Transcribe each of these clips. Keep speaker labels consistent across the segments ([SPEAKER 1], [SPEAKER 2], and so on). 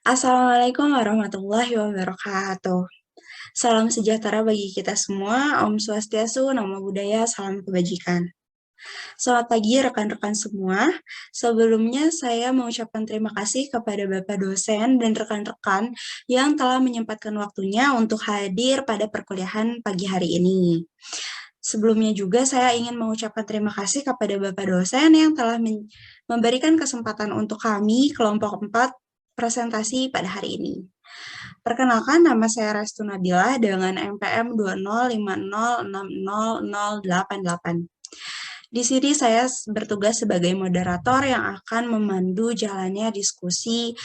[SPEAKER 1] Assalamualaikum warahmatullahi wabarakatuh. Salam sejahtera bagi kita semua. Om Swastiastu, Namo Buddhaya, salam kebajikan. Selamat pagi rekan-rekan semua. Sebelumnya saya mengucapkan terima kasih kepada Bapak dosen dan rekan-rekan yang telah menyempatkan waktunya untuk hadir pada perkuliahan pagi hari ini. Sebelumnya juga saya ingin mengucapkan terima kasih kepada Bapak dosen yang telah memberikan kesempatan untuk kami kelompok 4 presentasi pada hari ini. Perkenalkan, nama saya Restu Nabila dengan NPM 2050600088. Di sini saya bertugas sebagai moderator yang akan memandu jalannya diskusi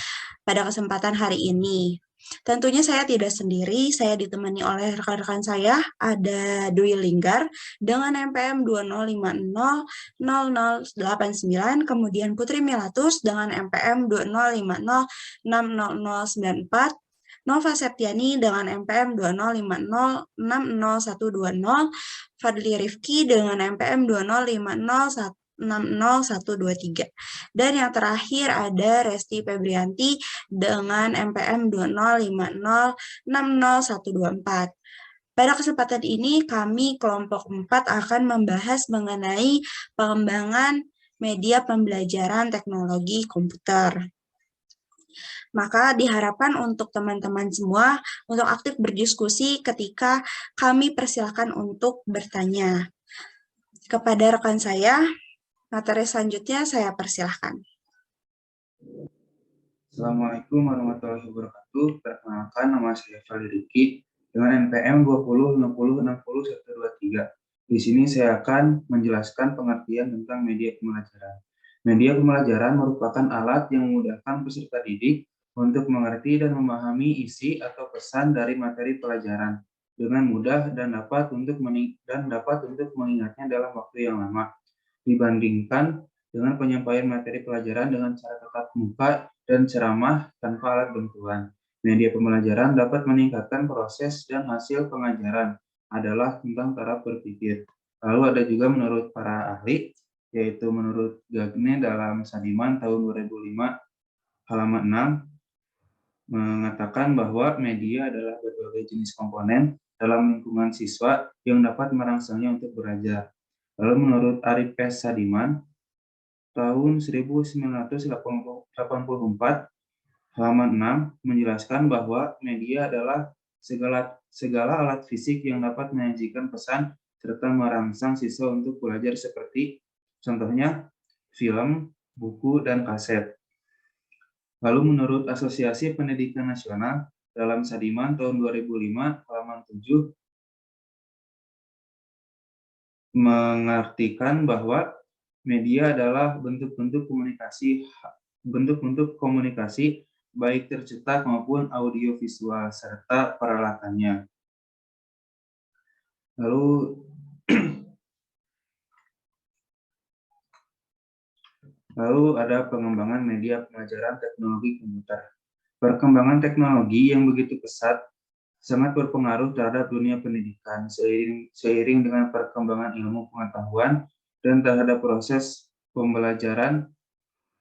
[SPEAKER 1] pada kesempatan hari ini. Tentunya saya tidak sendiri, saya ditemani oleh rekan-rekan saya, ada Dwi Linggar dengan NPM 20500089, kemudian Putri Milatus dengan NPM 20506094, Nova Septiani dengan NPM 2050600120, Fadli Rifki dengan NPM 2050600123. Dan yang terakhir ada Resti Febrianti dengan NPM 2050600124. Pada kesempatan ini kami kelompok 4 akan membahas mengenai pengembangan media pembelajaran teknologi komputer. Maka diharapkan untuk teman-teman semua untuk aktif berdiskusi ketika kami persilakan untuk bertanya. Kepada rekan saya, materi selanjutnya saya persilahkan.
[SPEAKER 2] Assalamualaikum warahmatullahi wabarakatuh. Perkenalkan, nama saya Fadli Rifki dengan NPM 2060600123. Di sini saya akan menjelaskan pengertian tentang media pembelajaran. Media pembelajaran merupakan alat yang memudahkan peserta didik untuk mengerti dan memahami isi atau pesan dari materi pelajaran dengan mudah dan dapat untuk mengingatnya dalam waktu yang lama dibandingkan dengan penyampaian materi pelajaran dengan cara tatap muka dan ceramah tanpa alat bantuan. Media pembelajaran dapat meningkatkan proses dan hasil pengajaran adalah tentang taraf berpikir. Lalu ada juga menurut para ahli, yaitu menurut Gagne dalam Sadiman tahun 2005 halaman 6, mengatakan bahwa media adalah berbagai jenis komponen dalam lingkungan siswa yang dapat merangsangnya untuk belajar. Lalu menurut Arif S. Sadiman, tahun 1984, halaman 6, menjelaskan bahwa media adalah segala alat fisik yang dapat menyajikan pesan serta merangsang siswa untuk belajar seperti contohnya film, buku, dan kaset. Lalu menurut Asosiasi Pendidikan Nasional dalam Sadiman tahun 2005 halaman 7 mengartikan bahwa media adalah bentuk-bentuk komunikasi baik tercetak maupun audiovisual serta peralatannya. Lalu ada pengembangan media pembelajaran teknologi komputer. Perkembangan teknologi yang begitu pesat sangat berpengaruh terhadap dunia pendidikan seiring dengan perkembangan ilmu pengetahuan dan terhadap proses pembelajaran.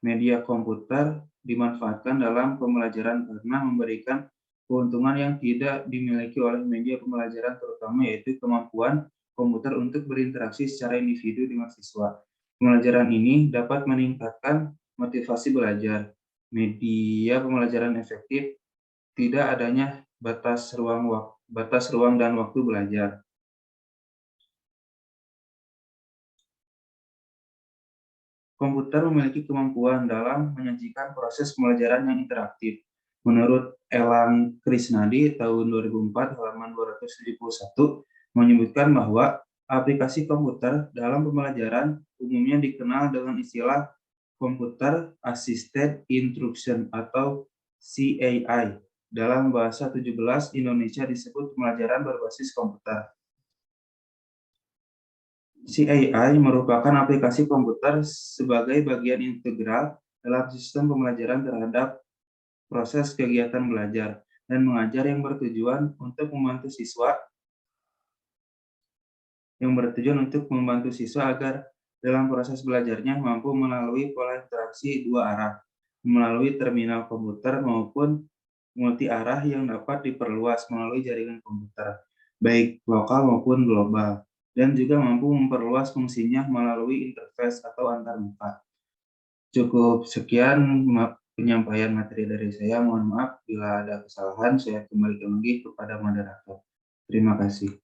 [SPEAKER 2] Media komputer dimanfaatkan dalam pembelajaran karena memberikan keuntungan yang tidak dimiliki oleh media pembelajaran terutama yaitu kemampuan komputer untuk berinteraksi secara individu dengan siswa. Pembelajaran ini dapat meningkatkan motivasi belajar. Media pembelajaran efektif, tidak adanya batas ruang dan waktu belajar. Komputer memiliki kemampuan dalam menyajikan proses pembelajaran yang interaktif. Menurut Elang Krisnadi tahun 2004 halaman 271 menyebutkan bahwa aplikasi komputer dalam pembelajaran umumnya dikenal dengan istilah Computer Assisted Instruction atau CAI. Dalam bahasa 17 Indonesia disebut pembelajaran berbasis komputer. CAI merupakan aplikasi komputer sebagai bagian integral dalam sistem pembelajaran terhadap proses kegiatan belajar dan mengajar yang bertujuan untuk membantu siswa agar dalam proses belajarnya mampu melalui pola interaksi dua arah. melalui terminal komputer maupun multi-arah yang dapat diperluas melalui jaringan komputer, baik lokal maupun global, dan juga mampu memperluas fungsinya melalui interface atau antarmuka. Cukup sekian penyampaian materi dari saya. Mohon maaf bila ada kesalahan, saya kembalikan lagi kepada moderator. Terima kasih.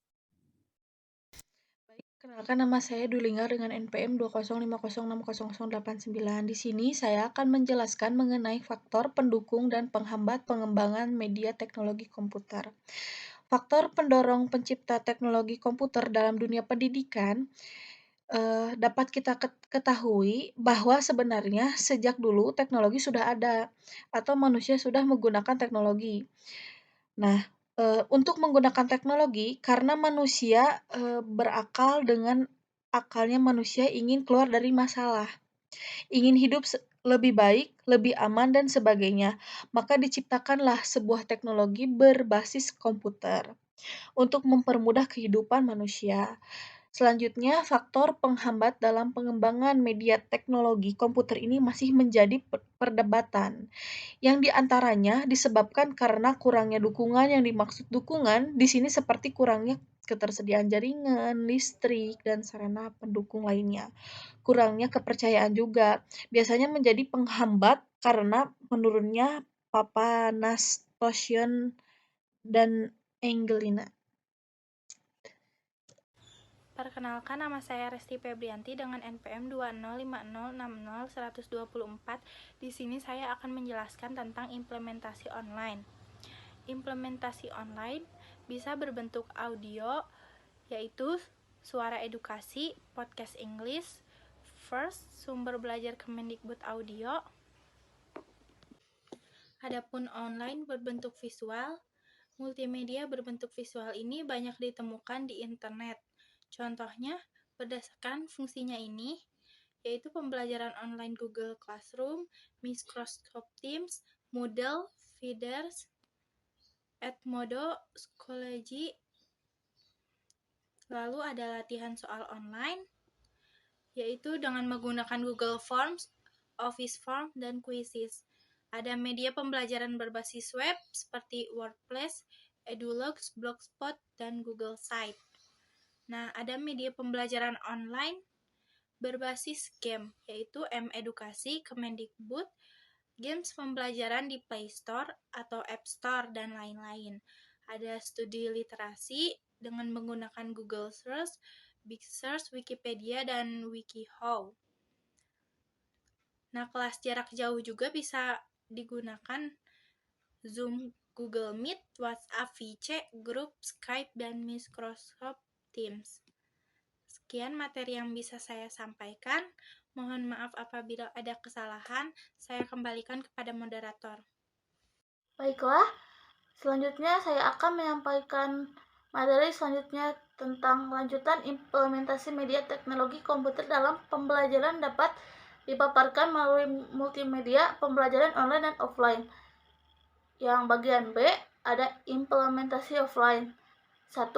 [SPEAKER 3] Kenalkan, nama saya Dulinga dengan NPM 205060089. Di sini saya akan menjelaskan mengenai faktor pendukung dan penghambat pengembangan media teknologi komputer. Faktor pendorong pencipta teknologi komputer dalam dunia pendidikan dapat kita ketahui bahwa sebenarnya sejak dulu teknologi sudah ada atau manusia sudah menggunakan teknologi. Nah, untuk menggunakan teknologi karena manusia berakal dengan akalnya manusia ingin keluar dari masalah, ingin hidup lebih baik, lebih aman, dan sebagainya. Maka diciptakanlah sebuah teknologi berbasis komputer untuk mempermudah kehidupan manusia. Selanjutnya, faktor penghambat dalam pengembangan media teknologi komputer ini masih menjadi perdebatan, yang diantaranya disebabkan karena kurangnya dukungan. Yang dimaksud dukungan di sini seperti kurangnya ketersediaan jaringan, listrik, dan sarana pendukung lainnya. Kurangnya kepercayaan juga biasanya menjadi penghambat karena menurunnya papanas Toshion dan Angelina.
[SPEAKER 4] Perkenalkan, nama saya Resti Febrianti dengan NPM 205060124. Di sini saya akan menjelaskan tentang implementasi online. Implementasi online bisa berbentuk audio, yaitu suara edukasi, podcast English, first, sumber belajar Kemendikbud audio. Adapun online berbentuk visual, multimedia berbentuk visual ini banyak ditemukan di internet. Contohnya, berdasarkan fungsinya ini, yaitu pembelajaran online Google Classroom, Microsoft Teams, Moodle, Feeders, Edmodo, Schoology. Lalu ada latihan soal online, yaitu dengan menggunakan Google Forms, Office Form, dan Quizzes. Ada media pembelajaran berbasis web seperti WordPress, EduLogs, Blogspot, dan Google Site. Nah, ada media pembelajaran online berbasis game, yaitu M-Edukasi, Kemendikbud, games pembelajaran di Play Store atau App Store, dan lain-lain. Ada studi literasi dengan menggunakan Google Search, Big Search, Wikipedia, dan WikiHow. Nah, kelas jarak jauh juga bisa digunakan Zoom, Google Meet, WhatsApp VC, Grup, Skype, dan Microsoft Teams. Sekian materi yang bisa saya sampaikan. Mohon maaf apabila ada kesalahan. Saya kembalikan kepada moderator.
[SPEAKER 5] Baiklah, selanjutnya saya akan menyampaikan materi selanjutnya tentang lanjutan implementasi media teknologi komputer dalam pembelajaran dapat dipaparkan melalui multimedia pembelajaran online dan offline. Yang bagian B ada implementasi offline. 1.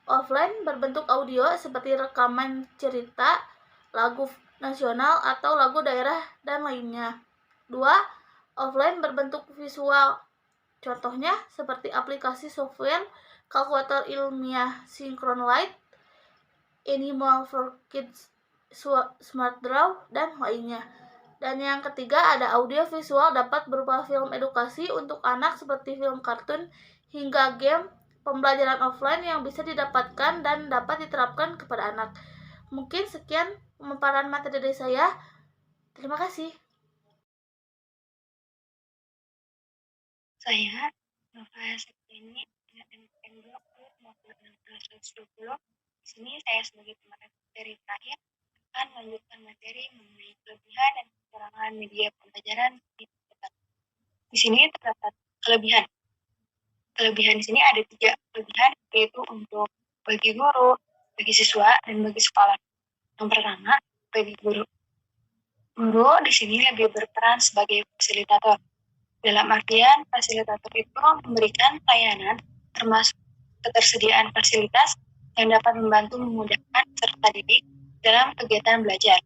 [SPEAKER 5] Offline berbentuk audio seperti rekaman cerita, lagu nasional atau lagu daerah dan lainnya. 2. Offline berbentuk visual. Contohnya seperti aplikasi software, kalkulator ilmiah Synchronlight, Animal for Kids, Smart Draw, dan lainnya. Dan yang ketiga ada audio visual dapat berupa film edukasi untuk anak seperti film kartun hingga game pembelajaran offline yang bisa didapatkan dan dapat diterapkan kepada anak. Mungkin sekian pemaparan materi dari saya. Terima kasih.
[SPEAKER 6] Saya Nova Septiani dengan NPM 2050620. Di sini saya sebagai pemateri terakhir akan melanjutkan materi mengenai kelebihan dan kekurangan media pembelajaran di komputer. Di sini terdapat kelebihan. Kelebihan di sini ada 3 kelebihan, yaitu untuk bagi guru, bagi siswa, dan bagi sekolah. Yang pertama, bagi guru. Guru di sini lebih berperan sebagai fasilitator. Dalam artian, fasilitator itu memberikan layanan termasuk ketersediaan fasilitas yang dapat membantu memudahkan peserta didik dalam kegiatan belajar.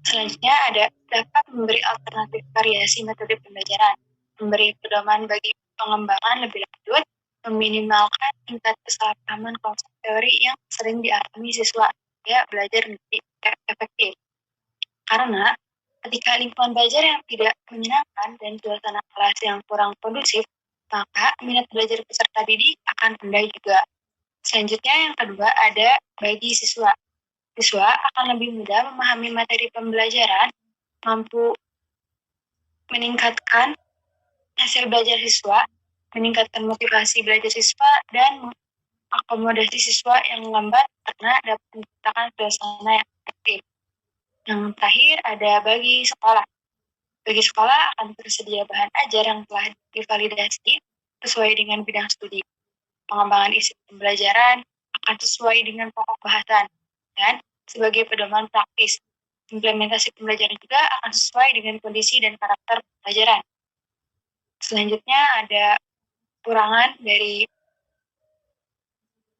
[SPEAKER 6] Selanjutnya ada dapat memberi alternatif variasi metode pembelajaran, memberi pedoman bagi pengembangan lebih lanjut, meminimalkan tingkat kesalahpahaman konsep teori yang sering dialami siswa, ya belajar lebih efektif. Karena ketika lingkungan belajar yang tidak menyenangkan dan suasana kelas yang kurang kondusif, maka minat belajar peserta didik akan rendah juga. Selanjutnya yang kedua ada bagi siswa. Siswa akan lebih mudah memahami materi pembelajaran, mampu meningkatkan hasil belajar siswa, meningkatkan motivasi belajar siswa, dan mengakomodasi siswa yang lambat karena dapat menciptakan suasana yang efektif. Yang terakhir ada bagi sekolah. Bagi sekolah akan tersedia bahan ajar yang telah divalidasi sesuai dengan bidang studi. Pengembangan isi pembelajaran akan sesuai dengan pokok bahasan dan sebagai pedoman praktis. Implementasi pembelajaran juga akan sesuai dengan kondisi dan karakter pembelajaran. Selanjutnya ada kekurangan dari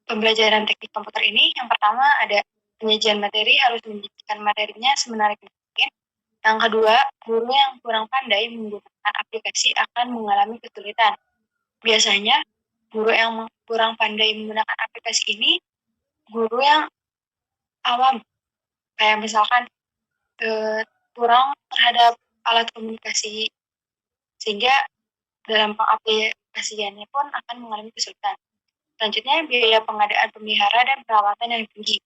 [SPEAKER 6] pembelajaran teknik komputer ini. Yang pertama ada penyajian materi harus menyajikan materinya semenarik mungkin. Yang kedua, guru yang kurang pandai menggunakan aplikasi akan mengalami kesulitan. Biasanya, guru yang kurang pandai menggunakan aplikasi ini, guru yang awam, kayak misalkan kurang terhadap alat komunikasi, sehingga dalam pengaplikasiannya pun akan mengalami kesulitan. Selanjutnya, biaya pengadaan pemelihara dan perawatan yang tinggi.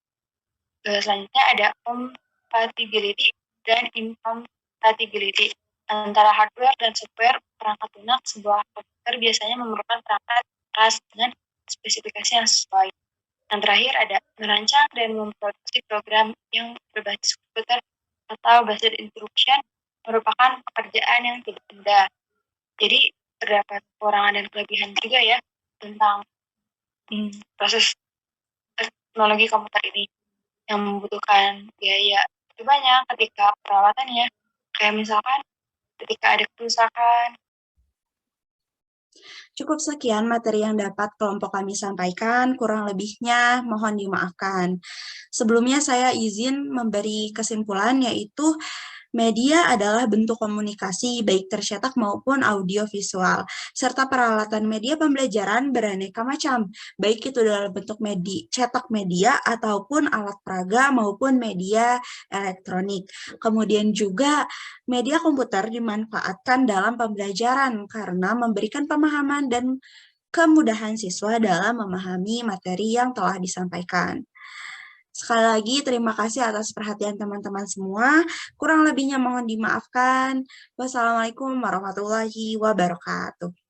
[SPEAKER 6] Selanjutnya ada compatibility dan incompatibility antara hardware dan software perangkat lunak. Sebuah komputer biasanya memerlukan perangkat keras dengan spesifikasi yang sesuai. Yang terakhir ada merancang dan memproduksi program yang berbasis komputer atau based instruction merupakan pekerjaan yang tidak mudah. Jadi terdapat kekurangan dan kelebihan juga ya tentang proses teknologi komputer ini yang membutuhkan biaya lebih banyak ketika perawatannya. Kayak misalkan ketika ada kerusakan.
[SPEAKER 1] Cukup sekian materi yang dapat kelompok kami sampaikan, kurang lebihnya mohon dimaafkan. Sebelumnya saya izin memberi kesimpulan, yaitu media adalah bentuk komunikasi baik tercetak maupun audiovisual, serta peralatan media pembelajaran beraneka macam, baik itu dalam bentuk cetak media ataupun alat peraga maupun media elektronik. Kemudian juga media komputer dimanfaatkan dalam pembelajaran karena memberikan pemahaman dan kemudahan siswa dalam memahami materi yang telah disampaikan. Sekali lagi, terima kasih atas perhatian teman-teman semua. Kurang lebihnya mohon dimaafkan. Wassalamualaikum warahmatullahi wabarakatuh.